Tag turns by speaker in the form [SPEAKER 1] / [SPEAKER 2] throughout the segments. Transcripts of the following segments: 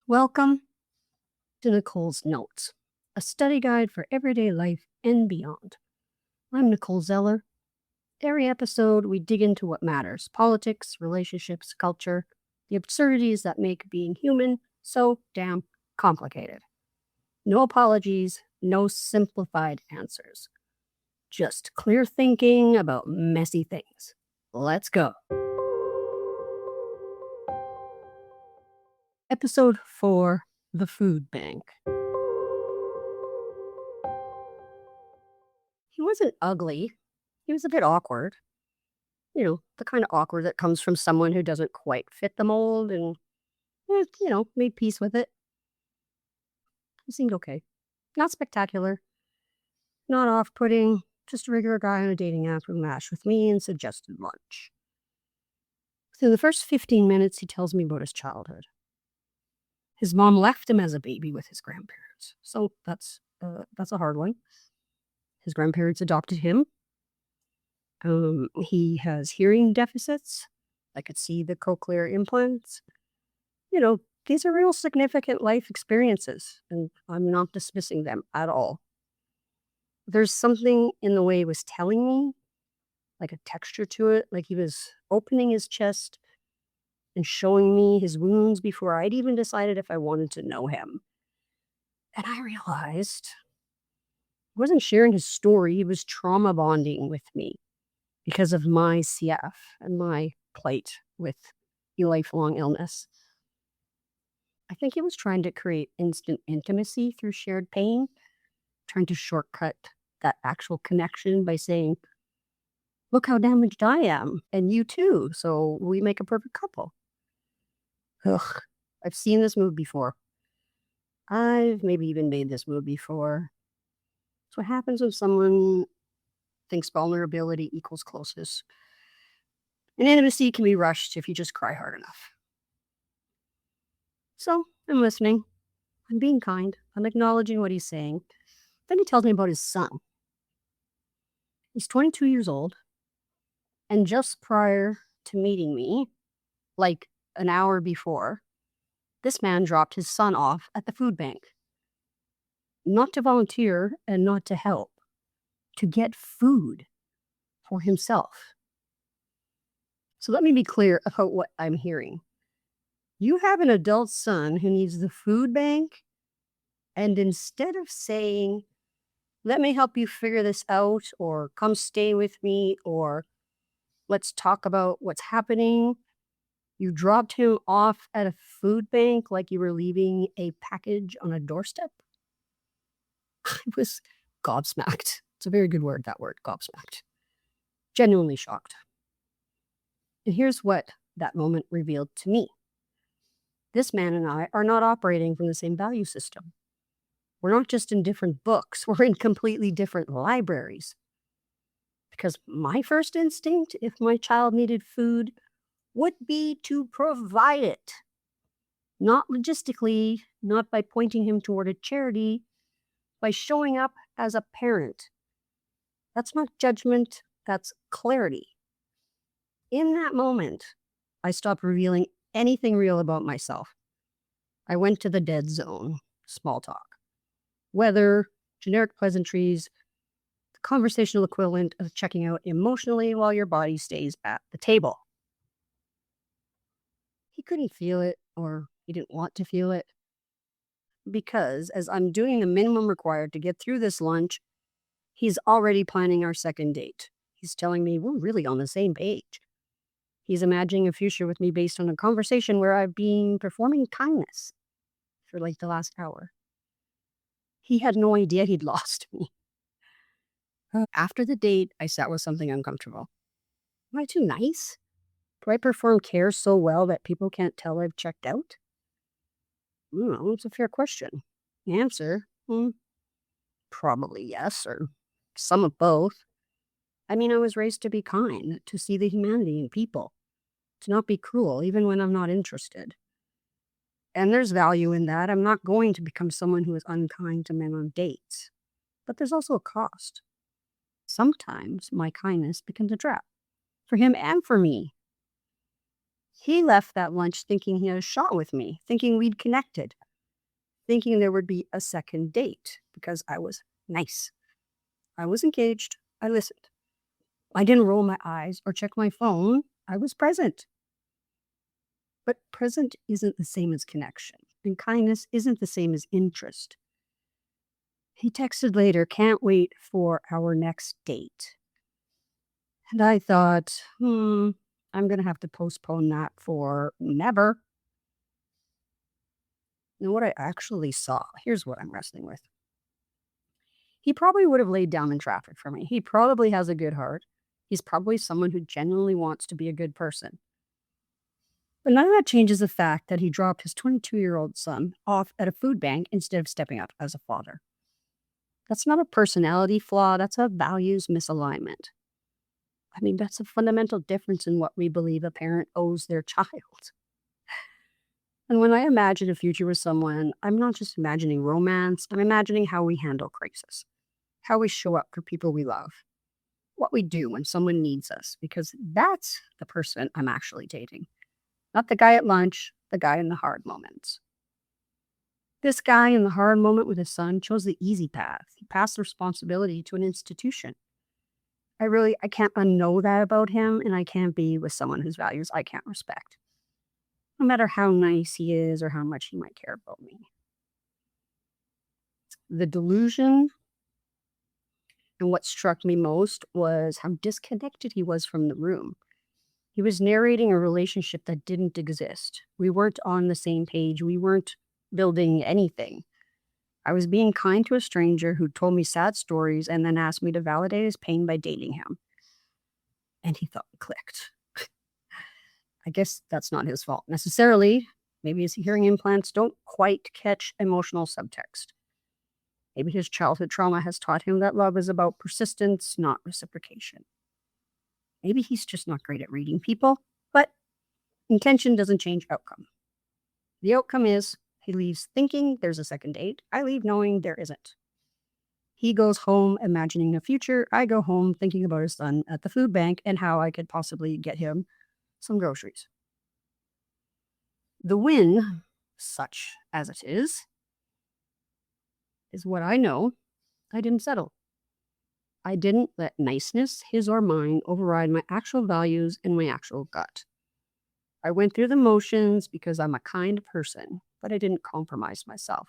[SPEAKER 1] Welcome to Nicole's Notes, a study guide for everyday life and beyond. I'm Nicole Zeller. Every episode, we dig into what matters: politics, relationships, culture, the absurdities that make being human so damn complicated. No apologies, no simplified answers. Just clear thinking about messy things. Let's go. Episode 4: The Food Bank. He wasn't ugly. He was a bit awkward. The kind of awkward that comes from someone who doesn't quite fit the mold and, made peace with it. He seemed okay. Not spectacular, not off putting, just a regular guy on a dating app who matched with me and suggested lunch. Through the first 15 minutes, he tells me about his childhood. His mom left him as a baby with his grandparents. So that's a hard one. His grandparents adopted him. He has hearing deficits. I could see the cochlear implants. These are real significant life experiences, and I'm not dismissing them at all. There's something in the way he was telling me, like a texture to it, like he was opening his chest and showing me his wounds before I'd even decided if I wanted to know him. And I realized he wasn't sharing his story, he was trauma bonding with me because of my CF and my plight with a lifelong illness. I think he was trying to create instant intimacy through shared pain, trying to shortcut that actual connection by saying, "Look how damaged I am, and you too, so we make a perfect couple." Ugh, I've seen this move before. I've maybe even made this move before. It's what happens when someone thinks vulnerability equals closeness. And intimacy can be rushed if you just cry hard enough. So I'm listening. I'm being kind. I'm acknowledging what he's saying. Then he tells me about his son. He's 22 years old. And just prior to meeting me, like an hour before, this man dropped his son off at the food bank. Not to volunteer and not to help, to get food for himself. So let me be clear about what I'm hearing. You have an adult son who needs the food bank, and instead of saying, "Let me help you figure this out," or "Come stay with me," or "Let's talk about what's happening," you dropped him off at a food bank like you were leaving a package on a doorstep? I was gobsmacked. It's a very good word, that word, gobsmacked. Genuinely shocked. And here's what that moment revealed to me. This man and I are not operating from the same value system. We're not just in different books, we're in completely different libraries. Because my first instinct, if my child needed food, would be to provide it. Not logistically, not by pointing him toward a charity, by showing up as a parent. That's not judgment, that's clarity. In that moment, I stopped revealing anything real about myself. I went to the dead zone, small talk. Weather, generic pleasantries, the conversational equivalent of checking out emotionally while your body stays at the table. He couldn't feel it, or he didn't want to feel it, because as I'm doing the minimum required to get through this lunch, he's already planning our second date. He's telling me we're really on the same page. He's imagining a future with me based on a conversation where I've been performing kindness for like the last hour. He had no idea he'd lost me. After the date, I sat with something uncomfortable. Am I too nice? Do I perform care so well that people can't tell I've checked out? It's a fair question. The answer, probably yes, or some of both. I mean, I was raised to be kind, to see the humanity in people, to not be cruel, even when I'm not interested. And there's value in that. I'm not going to become someone who is unkind to men on dates. But there's also a cost. Sometimes my kindness becomes a trap, for him and for me. He left that lunch thinking he had a shot with me, thinking we'd connected. thinking there would be a second date because I was nice. I was engaged. I listened. I didn't roll my eyes or check my phone. I was present. But present isn't the same as connection, and kindness isn't the same as interest. He texted later, "Can't wait for our next date." And I thought, I'm going to have to postpone that for never. And what I actually saw, here's what I'm wrestling with. He probably would have laid down in traffic for me. He probably has a good heart. He's probably someone who genuinely wants to be a good person. But none of that changes the fact that he dropped his 22-year-old son off at a food bank instead of stepping up as a father. That's not a personality flaw, that's a values misalignment. I mean, that's a fundamental difference in what we believe a parent owes their child. And when I imagine a future with someone, I'm not just imagining romance, I'm imagining how we handle crisis, how we show up for people we love, what we do when someone needs us, because that's the person I'm actually dating. Not the guy at lunch, the guy in the hard moments. This guy in the hard moment with his son chose the easy path. He passed the responsibility to an institution. I can't unknow that about him, and I can't be with someone whose values I can't respect. No matter how nice he is or how much he might care about me. The delusion and what struck me most was how disconnected he was from the room. He was narrating a relationship that didn't exist. We weren't on the same page. We weren't building anything. I was being kind to a stranger who told me sad stories and then asked me to validate his pain by dating him. And he thought it clicked. I guess that's not his fault necessarily. Maybe his hearing implants don't quite catch emotional subtext. Maybe his childhood trauma has taught him that love is about persistence, not reciprocation. Maybe he's just not great at reading people, but intention doesn't change outcome. The outcome is he leaves thinking there's a second date. I leave knowing there isn't. He goes home imagining a future. I go home thinking about his son at the food bank and how I could possibly get him some groceries. The win, such as it is what I know I didn't settle. I didn't let niceness, his or mine, override my actual values and my actual gut. I went through the motions because I'm a kind person, but I didn't compromise myself.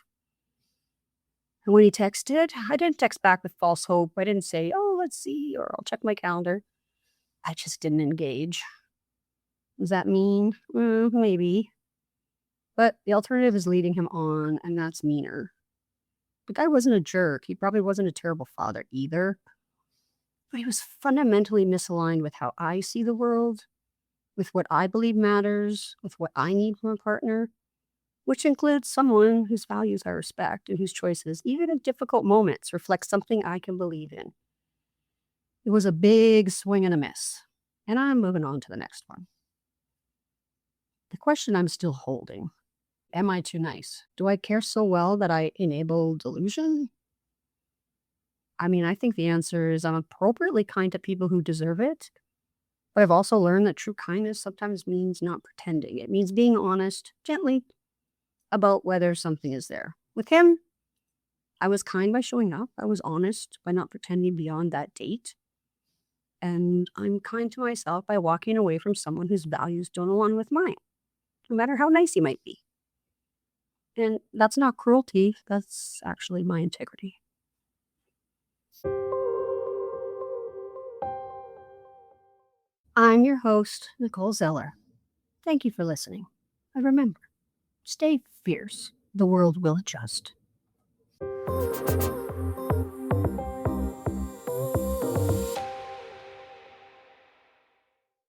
[SPEAKER 1] And when he texted, I didn't text back with false hope. I didn't say, "Oh, let's see," or "I'll check my calendar." I just didn't engage. Does that mean? Maybe. But the alternative is leading him on, and that's meaner. The guy wasn't a jerk. He probably wasn't a terrible father either. But he was fundamentally misaligned with how I see the world, with what I believe matters, with what I need from a partner, which includes someone whose values I respect and whose choices, even in difficult moments, reflect something I can believe in. It was a big swing and a miss. And I'm moving on to the next one. The question I'm still holding: am I too nice? Do I care so well that I enable delusion? I mean, I think the answer is I'm appropriately kind to people who deserve it. But I've also learned that true kindness sometimes means not pretending. It means being honest, gently, about whether something is there. With him, I was kind by showing up. I was honest by not pretending beyond that date. And I'm kind to myself by walking away from someone whose values don't align with mine, no matter how nice he might be. And that's not cruelty, that's actually my integrity. I'm your host, Nicole Zeller. Thank you for listening. And remember, stay fierce. The world will adjust.